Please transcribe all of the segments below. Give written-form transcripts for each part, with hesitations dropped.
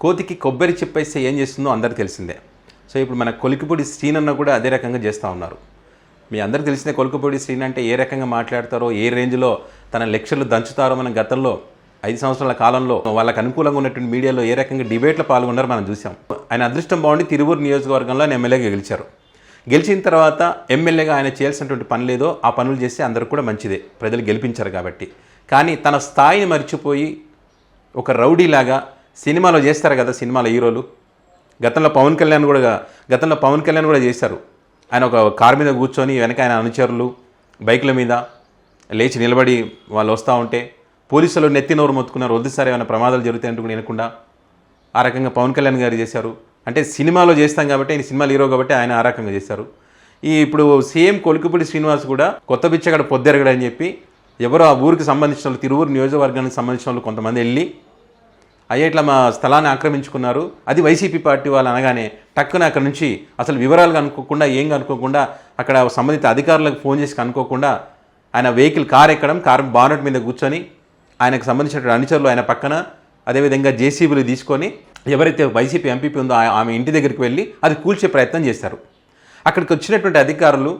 కోతికి కొబ్బరి చెప్పేస్తే ఏం చేస్తుందో అందరికీ తెలిసిందే. సో ఇప్పుడు మన కొలికిపూడి శ్రీనన్న కూడా అదే రకంగా చేస్తూ ఉన్నారు. మీ అందరికీ తెలిసిందే కొలికిపూడి శ్రీన్ అంటే ఏ రకంగా మాట్లాడతారో, ఏ రేంజ్లో తన లెక్చర్లు దంచుతారో. మనం గతంలో 5 సంవత్సరాల కాలంలో వాళ్ళకు అనుకూలంగా ఉన్నటువంటి మీడియాలో ఏ రకంగా డిబేట్లో పాల్గొన్నారో మనం చూసాం. ఆయన అదృష్టం బాగుండి తిరువూరు నియోజకవర్గంలో ఆయన ఎమ్మెల్యేగా గెలిచారు. గెలిచిన తర్వాత ఎమ్మెల్యేగా ఆయన చేయాల్సినటువంటి పని లేదో ఆ పనులు చేస్తే అందరికి కూడా మంచిదే, ప్రజలు గెలిపించారు కాబట్టి. కానీ తన స్థాయిని మర్చిపోయి ఒక రౌడీలాగా సినిమాలో చేస్తారు కదా, సినిమాల హీరోలు. గతంలో పవన్ కళ్యాణ్ కూడా చేశారు. ఆయన ఒక కారు మీద కూర్చొని వెనక ఆయన అనుచరులు బైకుల మీద లేచి నిలబడి వాళ్ళు వస్తూ ఉంటే పోలీసులు నెత్తి నోరు మొత్తుకున్నారు, వద్దు సార్ ఏమైనా ప్రమాదాలు జరుగుతాయంటూ కూడా వినకుండా ఆ రకంగా పవన్ కళ్యాణ్ గారు చేశారు. అంటే సినిమాలో చేస్తాం కాబట్టి, ఆయన సినిమాలు హీరో కాబట్టి ఆయన ఆ రకంగా చేశారు. ఇప్పుడు సేమ్ కొలికిపూడి శ్రీనివాస్ కూడా కొత్త బిచ్చగాడ పొద్దెరగడని చెప్పి ఎవరో ఆ ఊరికి సంబంధించిన వాళ్ళు, తిరువూరు నియోజకవర్గానికి సంబంధించిన వాళ్ళు కొంతమంది వెళ్ళి అయ్యా ఇట్లా మా స్థలాన్ని ఆక్రమించుకున్నారు, అది వైసీపీ పార్టీ వాళ్ళు అనగానే టక్కున అక్కడ నుంచి అసలు వివరాలు కనుక్కోకుండా ఏం కనుక్కోకుండా అక్కడ సంబంధిత అధికారులకు ఫోన్ చేసి కనుక్కోకుండా ఆయన వెహికల్ కారు ఎక్కడం, కారు బానెట్ మీద కూర్చొని ఆయనకు సంబంధించినటువంటి అనుచరులు ఆయన పక్కన, అదేవిధంగా జేసీబీలు తీసుకొని ఎవరైతే వైసీపీ ఎంపీపీ ఉందో ఆమె ఇంటి దగ్గరికి వెళ్ళి అది కూల్చే ప్రయత్నం చేశారు. అక్కడికి వచ్చినటువంటి అధికారులు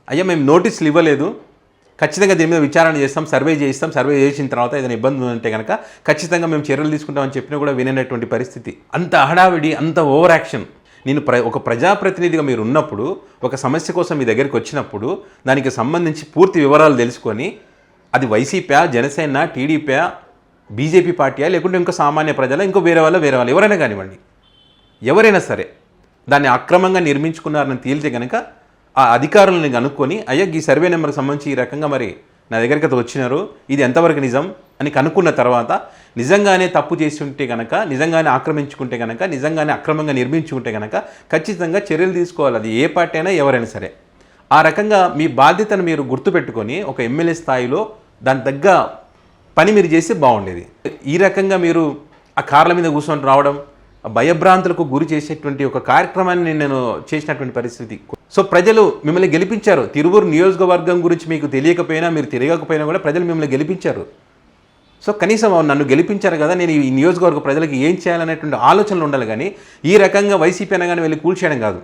అయ్యా మేము నోటీసులు ఇవ్వలేదు, ఖచ్చితంగా దీని మీద విచారణ చేస్తాం, సర్వే చేసిన తర్వాత ఏదైనా ఇబ్బంది ఉంటే కనుక ఖచ్చితంగా మేము చర్యలు తీసుకుంటామని చెప్పినా కూడా విననటువంటి పరిస్థితి. అంత హడావిడి, అంత ఓవర్ యాక్షన్. నేను ఒక ప్రజాప్రతినిధిగా మీరు ఉన్నప్పుడు, ఒక సమస్య కోసం మీ దగ్గరికి వచ్చినప్పుడు దానికి సంబంధించి పూర్తి వివరాలు తెలుసుకొని అది వైసీపీ, జనసేన, టీడీపీ, బీజేపీ పార్టీయా, లేకుంటే ఇంకో సామాన్య ప్రజల, ఇంకో వేరే వాళ్ళు ఎవరైనా కానివ్వండి, ఎవరైనా సరే దాన్ని అక్రమంగా నిర్మించుకున్నారని తేలితే కనుక ఆ అధికారులను కనుక్కొని అయ్యా ఈ సర్వే నెంబర్కి సంబంధించి ఈ రకంగా మరి నా దగ్గరికి అది వచ్చినారు, ఇది ఎంతవరకు నిజం అని కనుక్కున్న తర్వాత నిజంగానే తప్పు చేసి ఉంటే కనుక, నిజంగానే ఆక్రమించుకుంటే కనుక, నిజంగానే అక్రమంగా నిర్మించుకుంటే కనుక ఖచ్చితంగా చర్యలు తీసుకోవాలి. అది ఏ పార్టీ అయినా ఎవరైనా సరే. ఆ రకంగా మీ బాధ్యతను మీరు గుర్తుపెట్టుకొని ఒక ఎమ్మెల్యే స్థాయిలో దాని తగ్గ పని మీరు చేస్తే బాగుండేది. ఈ రకంగా మీరు ఆ కార్ల మీద కూర్చొని రావడం, భయభ్రాంతులకు గురి చేసేటువంటి ఒక కార్యక్రమాన్ని నేను చేసినటువంటి పరిస్థితి. సో ప్రజలు మిమ్మల్ని గెలిపించారు. తిరువూరు నియోజకవర్గం గురించి మీకు తెలియకపోయినా, మీరు తిరగకపోయినా కూడా ప్రజలు మిమ్మల్ని గెలిపించారు. సో కనీసం నన్ను గెలిపించారు కదా, నేను ఈ నియోజకవర్గ ప్రజలకు ఏం చేయాలనేటువంటి ఆలోచనలు ఉండాలి. కానీ ఈ రకంగా వైసీపీ అనగానే వెళ్ళి కూల్చేయడం కాదు.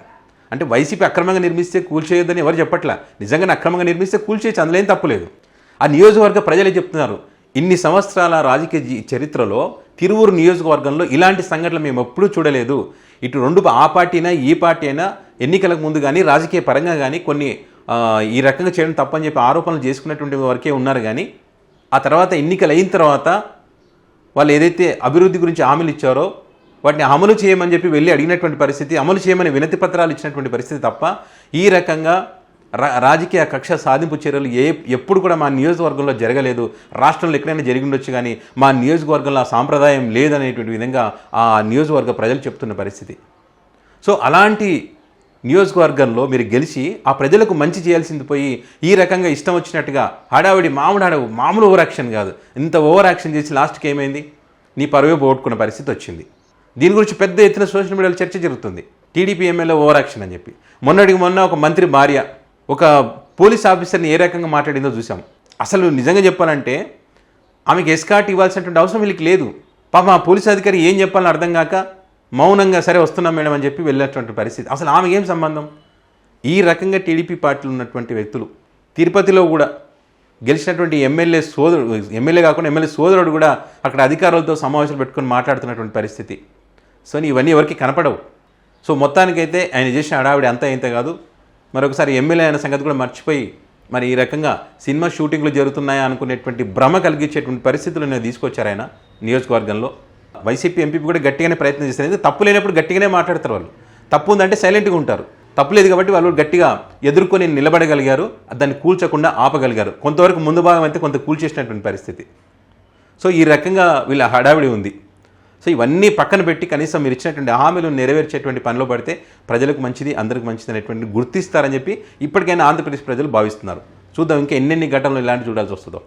అంటే వైసీపీ అక్రమంగా నిర్మిస్తే కూల్చేయొద్దని ఎవరు చెప్పట్లా. నిజంగానే అక్రమంగా నిర్మిస్తే కూల్చేయచ్చు, అందులో ఏం తప్పులేదు. ఆ నియోజకవర్గ ప్రజలే చెప్తున్నారు, ఇన్ని సంవత్సరాల రాజకీయ చరిత్రలో తిరువూరు నియోజకవర్గంలో ఇలాంటి సంఘటనలు మేము ఎప్పుడూ చూడలేదు. ఇటు ఆ పార్టీ అయినా ఈ పార్టీ అయినా ఎన్నికలకు ముందు కానీ రాజకీయ పరంగా కానీ కొన్ని ఈ రకంగా చేయడం తప్పని చెప్పి ఆరోపణలు చేసుకున్నటువంటి వరకే ఉన్నారు. కానీ ఆ తర్వాత ఎన్నికలు అయిన తర్వాత వాళ్ళు ఏదైతే అభివృద్ధి గురించి హామీలు ఇచ్చారో వాటిని అమలు చేయమని చెప్పి వెళ్ళి అడిగినటువంటి పరిస్థితి, అమలు చేయమని వినతి పత్రాలు ఇచ్చినటువంటి పరిస్థితి తప్ప ఈ రకంగా రాజకీయ కక్ష సాధింపు చర్యలు ఎప్పుడు కూడా మా నియోజకవర్గంలో జరగలేదు. రాష్ట్రంలో ఎక్కడైనా జరిగి ఉండొచ్చు కానీ మా నియోజకవర్గంలో ఆ సాంప్రదాయం లేదనేటువంటి విధంగా ఆ నియోజకవర్గ ప్రజలు చెప్తున్న పరిస్థితి. సో అలాంటి నియోజకవర్గంలో మీరు గెలిచి ఆ ప్రజలకు మంచి చేయాల్సింది పోయి ఈ రకంగా ఇష్టం వచ్చినట్టుగా హడావిడి మామూలు ఓవర్ యాక్షన్ కాదు, ఇంత ఓవర్ యాక్షన్ చేసి లాస్ట్కి ఏమైంది, నీ పరువే పోగొట్టుకున్న పరిస్థితి వచ్చింది. దీని గురించి పెద్ద ఎత్తున సోషల్ మీడియాలో చర్చ జరుగుతుంది. టీడీపీ ఎమ్మెల్యే ఓవర్ యాక్షన్ అని చెప్పి మొన్న ఒక మంత్రి భార్య ఒక పోలీస్ ఆఫీసర్ని ఏ రకంగా మాట్లాడిందో చూసాం. అసలు నిజంగా చెప్పాలంటే ఆమెకి ఎస్కార్ట్ ఇవ్వాల్సినటువంటి అవసరం వీళ్ళకి లేదు. పాపం ఆ పోలీస్ అధికారి ఏం చెప్పాలని అర్థం కాక మౌనంగా సరే వస్తున్నాం మేడం అని చెప్పి వెళ్ళేటువంటి పరిస్థితి. అసలు ఆమెకి ఏం సంబంధం? ఈ రకంగా టీడీపీ పార్టీలో ఉన్నటువంటి వ్యక్తులు తిరుపతిలో కూడా గెలిచినటువంటి ఎమ్మెల్యే కాకుండా ఎమ్మెల్యే సోదరుడు కూడా అక్కడ అధికారులతో సమావేశాలు పెట్టుకొని మాట్లాడుతున్నటువంటి పరిస్థితి. సో ఇవన్నీ ఎవరికి కనపడవు. సో మొత్తానికైతే ఆయన చేసిన హడావిడి అంతా ఇంత కాదు. మరొకసారి ఎమ్మెల్యే అయిన సంగతి కూడా మర్చిపోయి మరి ఈ రకంగా సినిమా షూటింగ్లు జరుగుతున్నాయా అనుకునేటువంటి భ్రమ కలిగించేటువంటి పరిస్థితులు నేను తీసుకొచ్చారు ఆయన నియోజకవర్గంలో. వైసీపీ ఎంపీ కూడా గట్టిగానే ప్రయత్నం చేస్తారు. తప్పు లేనప్పుడు గట్టిగానే మాట్లాడతారు వాళ్ళు. తప్పు ఉందంటే సైలెంట్గా ఉంటారు. తప్పు లేదు కాబట్టి వాళ్ళు గట్టిగా ఎదుర్కొని నిలబడగలిగారు, దాన్ని కూల్చకుండా ఆపగలిగారు. కొంతవరకు ముందు భాగం అయితే కొంత కూల్చేసినటువంటి పరిస్థితి. సో ఈ రకంగా వీళ్ళ హడావిడి ఉంది. సో ఇవన్నీ పక్కన పెట్టి కనీసం మీరు ఇచ్చినటువంటి హామీలు నెరవేర్చేటువంటి పనిలో పడితే ప్రజలకు మంచిది, అందరికి మంచిది అనేటువంటి గుర్తిస్తారని చెప్పి ఇప్పటికైనా ఆంధ్రప్రదేశ్ ప్రజలు భావిస్తున్నారు. చూద్దాం ఇంకా ఎన్నెన్ని ఘటనలు ఇలాంటి చూడాల్సి వస్తుందో.